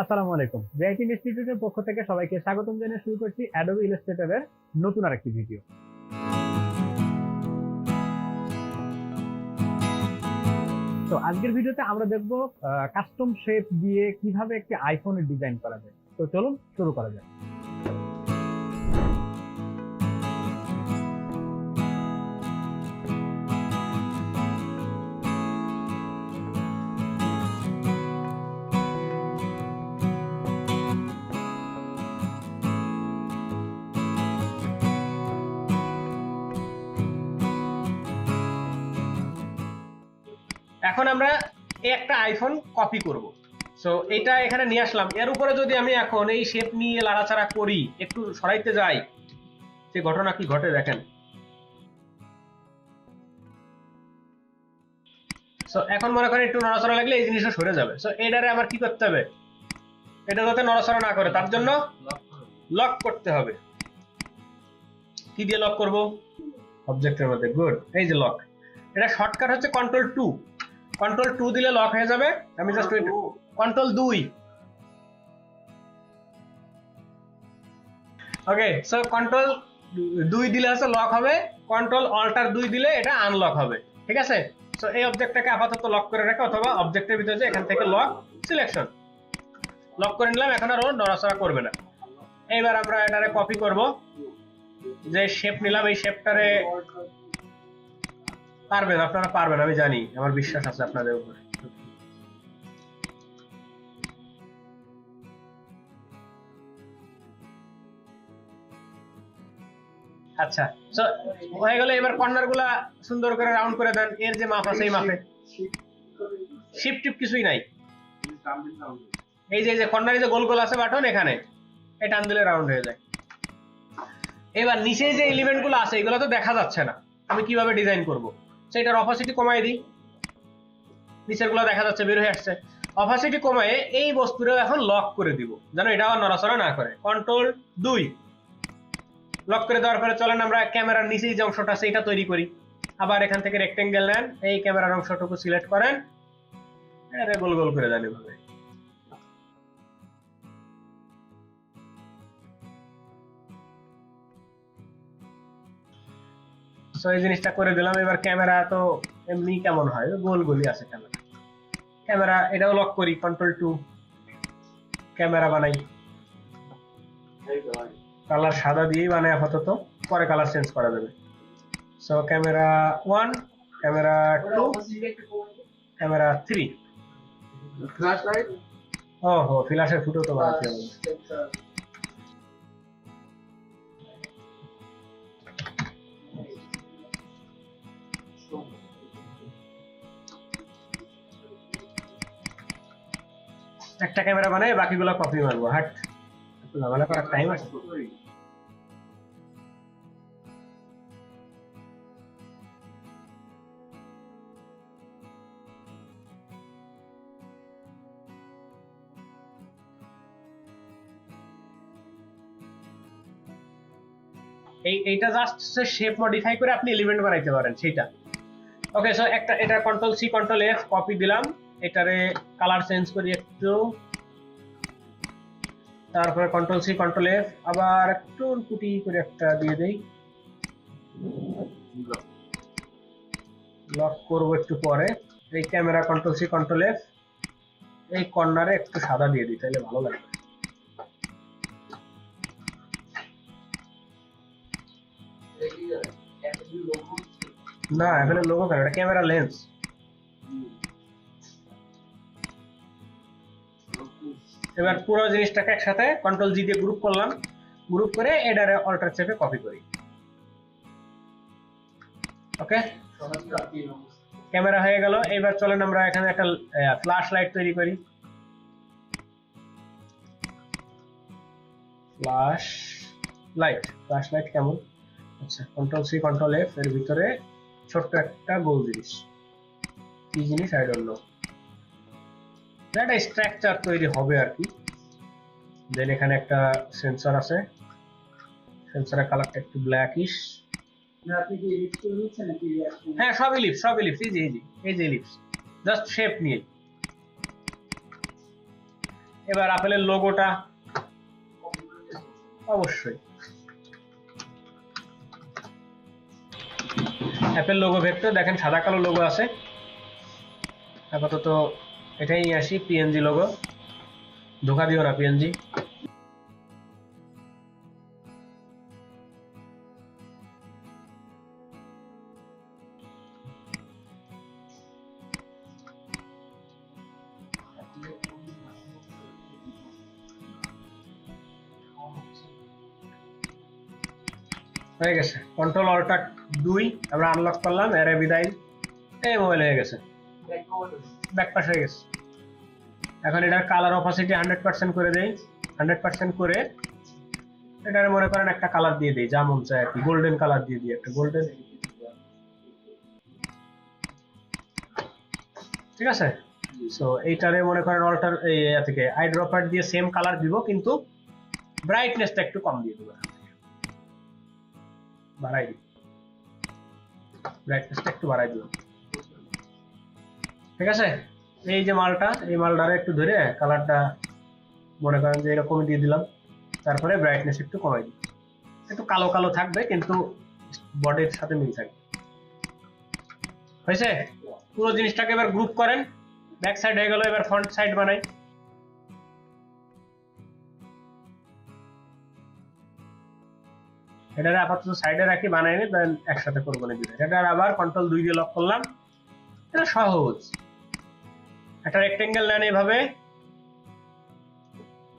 আসসালামু আলাইকুম। জিআইটি ইনস্টিটিউটের পক্ষ থেকে সবাইকে স্বাগতম জানিয়ে শুরু করছি অ্যাডোবি ইলাস্ট্রেটরের নতুন আরেকটি ভিডিও। তো আজকের ভিডিওতে আমরা দেখব কাস্টম শেপ দিয়ে কিভাবে একটি আইফোনের ডিজাইন করা যায়। তো চলুন শুরু করা যাক। এখন আমরা একটা আইফোন কপি করব। সো এটা এখানে নিয়ে আসলাম। এর উপরে যদি আমি এখন এই শেপ নিয়ে লাড়াচাড়া করি, একটু সরাইতে যাই, সে ঘটনা কি ঘটে দেখেন। সো এখন মনে করেন একটু নড়াচড়া লাগলে এই জিনিসটা সরে যাবে। সো এটারে আমার কি করতে হবে? এটা যাতে নড়াচড়া না করে তার জন্য লক করতে হবে। কি দিয়ে লক করব? অবজেক্টের মধ্যে। গুড, এই যে লক। এটা শর্টকাট হচ্ছে কন্ট্রোল 2। কন্ট্রোল 2 দিলে লক হয়ে যাবে। আমি জাস্ট কন্ট্রোল 2। ওকে, সো কন্ট্রোল 2 দিলে হচ্ছে লক হবে, কন্ট্রোল অল্টার 2 দিলে এটা আনলক হবে। ঠিক আছে? সো এই অবজেক্টটাকে আপাতত লক করে রাখো, অথবা অবজেক্টের ভিতরে যে এখান থেকে লক সিলেকশন লক করে নিলাম। এখন আর ও নড়াচড়া করবে না। এইবার আমরা এটারে কপি করব। যে শেপ নিলাম এই শেপটারে পারবেন, আপনারা পারবেন, আমি জানি, আমার বিশ্বাস আছে আপনাদের উপরে। আচ্ছা, সো হয়ে গেল। এবার কর্নার গুলা সুন্দর করে রাউন্ড করে দেন। এর যে মাপ আছে এই মাপে, শিফট টিপ কিছুই নাই। এই যে কর্নারে যে গোল গোল আছে বাটন, এখানে এই টান দিলে রাউন্ড হয়ে যায়। এবার নিচে যে এলিমেন্ট গুলো আছে এগুলো তো দেখা যাচ্ছে না, আমি কিভাবে ডিজাইন করব? সেটার অপাসিটি কমাই দিই। নিচের গুলো দেখা যাচ্ছে, বের হয়ে আসছে। অপাসিটি কমায়ে এই বস্তুটা এখন লক করে দিব, যেন এটা আবার নড়াচড়া না করে। কন্ট্রোল 2 লক করে দেওয়ার পরে চলেন আমরা ক্যামেরার নিচেই যে অংশটা আছে এটা তৈরি করি। আবার এখান থেকে রেক্টেঙ্গেল নেন, এই ক্যামেরার অংশটুকু সিলেক্ট করেন, এটা গোল গোল করে দেন এভাবে। সো এই জিনিসটা করে দিলাম। এবার ক্যামেরা তো এমনি কেমন হয়, গোল গোলই আছে ক্যামেরা এটাও লক করি। কন্ট্রোল 2 ক্যামেরা বানাই। কালার সাদা দিয়েই বানাই আপাতত, পরে কালার চেঞ্জ করা যাবে। So camera 1, camera 2, camera 3। Flash light, ওহো, ফ্ল্যাশের ফুটো তো বানাতে হবে। একটা ক্যামেরা বানাই, বাকিগুলো কপি মারবো। হাট, একটু ঝামেলা করার টাইম আছে। এইটা জাস্ট শেপ মডিফাই করে আপনি এলিমেন্ট বানাইতে পারেন সেটা। ওকে, সো একটা এটা কন্ট্রোল-C কন্ট্রোল-F কপি দিলাম। এটারে কালার চেঞ্জ করি একটু, তারপরে কন্ট্রোল-C কন্ট্রোল-F আবার একটু কুটি করে একটা দিয়ে দেই। লক করব একটু পরে। এই ক্যামেরা কন্ট্রোল-C কন্ট্রোল-F এই কর্নারে একটু সাদা দিয়ে দিই, তাহলে ভালো লাগবে। না, এখানে লোগো কেন? এটা ক্যামেরা লেন্স। এবার পুরো জিনিসটাকে একসাথে কন্ট্রোল-G দিয়ে গ্রুপ করলাম। গ্রুপ করে এটারে অল্টার চেপে কপি করি। ওকে, ক্যামেরা হয়ে গেল। এবার চলেন আমরা এখানে একটা ফ্ল্যাশ লাইট তৈরি করি। ফ্ল্যাশ লাইট কেমন? আচ্ছা, কন্ট্রোল-C কন্ট্রোল-F এর ভিতরে ছোট্ট একটা গোল জিনিস, কি জিনিস আই ডোন্ট নো, একটা স্ট্রাকচার তৈরি হবে আর কি। দেন এখানে একটা সেন্সর আছে, সেন্সরের কালারটা একটু ব্ল্যাকিশ। হ্যাঁ, সব ইলিপস। এই যে ইলিপস, জাস্ট শেপ নিয়ে। এবার আপেলের লোগোটা অবশ্যই অ্যাপেল লোগো ভেক্টর, দেখেন সাদা কালো লোগো আছে। আপাতত এটাই নিয়ে আসি, পিএনজি লোগো, ধোকা দিও না পিএনজি। হয়ে গেছে, কন্ট্রোল অল্টার 2 আমরা আনলক করলাম, এরে বিদায়, এই মোবাইল হয়ে গেছে, ব্যাক পাস হয়ে গেছে। এখন এটার কালার অপাসিটি 100% করে দেই, 100% করে এটারে মনে করেন একটা কালার দিয়ে দেই, যা মন চায় আর কি, গোল্ডেন কালার দিয়ে দিই, একটা গোল্ডেন, ঠিক আছে। সো এইটারে মনে করেন অল্টার এই থেকে আই ড্রপার দিয়ে সেম কালার দিব, কিন্তু ব্রাইটনেসটা একটু কম দিয়ে দেবো, বাড়াই দিই, ব্রাইটনেসটা একটু বাড়াই দিলাম, ঠিক আছে। এই যে মালটা, এই মালটারে একটু ধরে কালারটা মনে করেন যে এরকম দিয়ে দিলাম, তারপরে ব্রাইটনেস একটু কমাই দিই, একটু কালো কালো থাকবে কিন্তু বডির সাথে মিল থাকবে। হয়েছে? পুরো জিনিসটাকে এবার গ্রুপ করেন, ব্যাক সাইড হয়ে গেল, এবার ফ্রন্ট সাইড বানাই। এটারে আপাতত সাইডে রাখি, বানাই নি, দেন একসাথে করবো না দুটো। এটার আবার কন্ট্রোল 2 দিয়ে লক করলাম, এটা সহজ। একটা রেক্টেঙ্গেল নেন এইভাবে,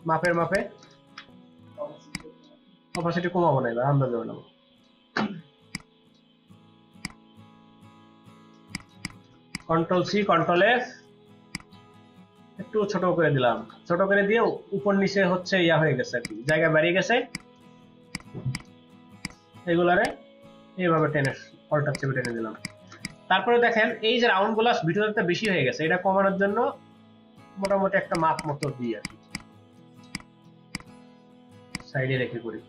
মাপের মাপে, অপাসিটি কমাবো না, এবার আন্দাজে বানাবো। কন্ট্রোল সি, কন্ট্রোল এফ, একটু ছোট করে দিলাম, ছোট করে দিয়ে উপর নিচে হচ্ছে ইয়া হয়ে গেছে আর কি, জায়গা বাড়িয়ে গেছে। এগুলারে এইভাবে টেনে অল্টার চেপে টেনে দিলাম। তারপরে দেখেন এই যে রাউন্ড গুলা ভিতরটা বেশি হয়ে গেছে, এটা কমানোর জন্য মোটামুটি একটা মাপ মতো দিই আর কি, সাইডে রেখে করি।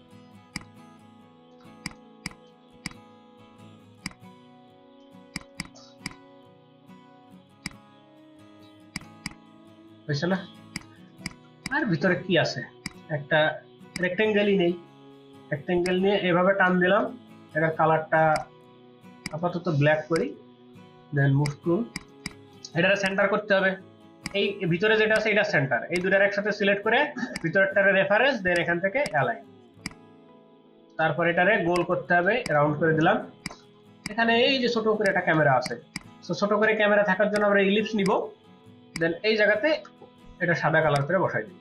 হয়েছে না? আর ভিতরে কি আছে, একটা রেক্টেঙ্গেলই নেই, রেক্টেঙ্গেল নিয়ে এভাবে টান দিলাম, এটার কালারটা আপাতত ব্ল্যাক করি, দেন মুভ টুল, এটারে সেন্টার করতে হবে। এই ভিতরে যেটা আছে এটা সেন্টার, এই দুটার একসাথে সিলেক্ট করে ভিতরেরটারে রেফারেন্স, দেন এখান থেকে অ্যালাইন, তারপর এটারে গোল করতে হবে, রাউন্ড করে দিলাম। এখানে এই যে ছোট করে একটা ক্যামেরা আছে, তো ছোট করে ক্যামেরা থাকার জন্য আমরা ইলিপস নিব, দেন এই জায়গাতে এটা সাদা কালার করে বসাই দিই।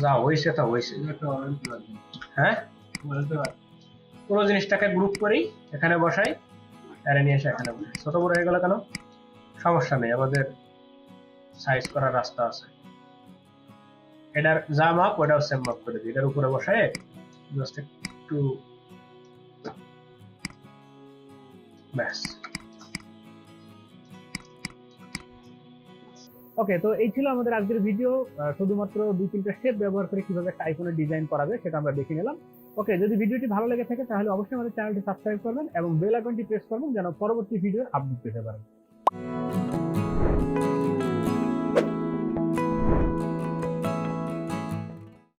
যা হয়েছে তা হয়েছে, হ্যাঁ, পুরো জিনিসটাকে গ্রুপ করি, এখানে বসাই, এখানে নিয়ে এসে এখানে বসাই। ছোট বড় হয়ে গেল কেন? সমস্যা নেই, আমাদের সাইজ করার রাস্তা আছে। এটার যা মাপ ওটাও সেম মাপ করে দিই, এটার উপরে বসায় জাস্ট একটু, ব্যাস। ওকে, তো এই ছিল আমাদের আজকের ভিডিও। শুধুমাত্র 2-3টা স্টেপ ব্যবহার করে কিভাবে একটা আইফোনের ডিজাইন করা যায় সেটা আমরা দেখে নিলাম। ওকে, যদি ভিডিওটি ভালো লেগে থাকে তাহলে অবশ্যই আমাদের চ্যানেলটি সাবস্ক্রাইব করবেন এবং বেল আইকনটি প্রেস করবেন যেন পরবর্তী ভিডিওর আপডেট পেতে পারেন।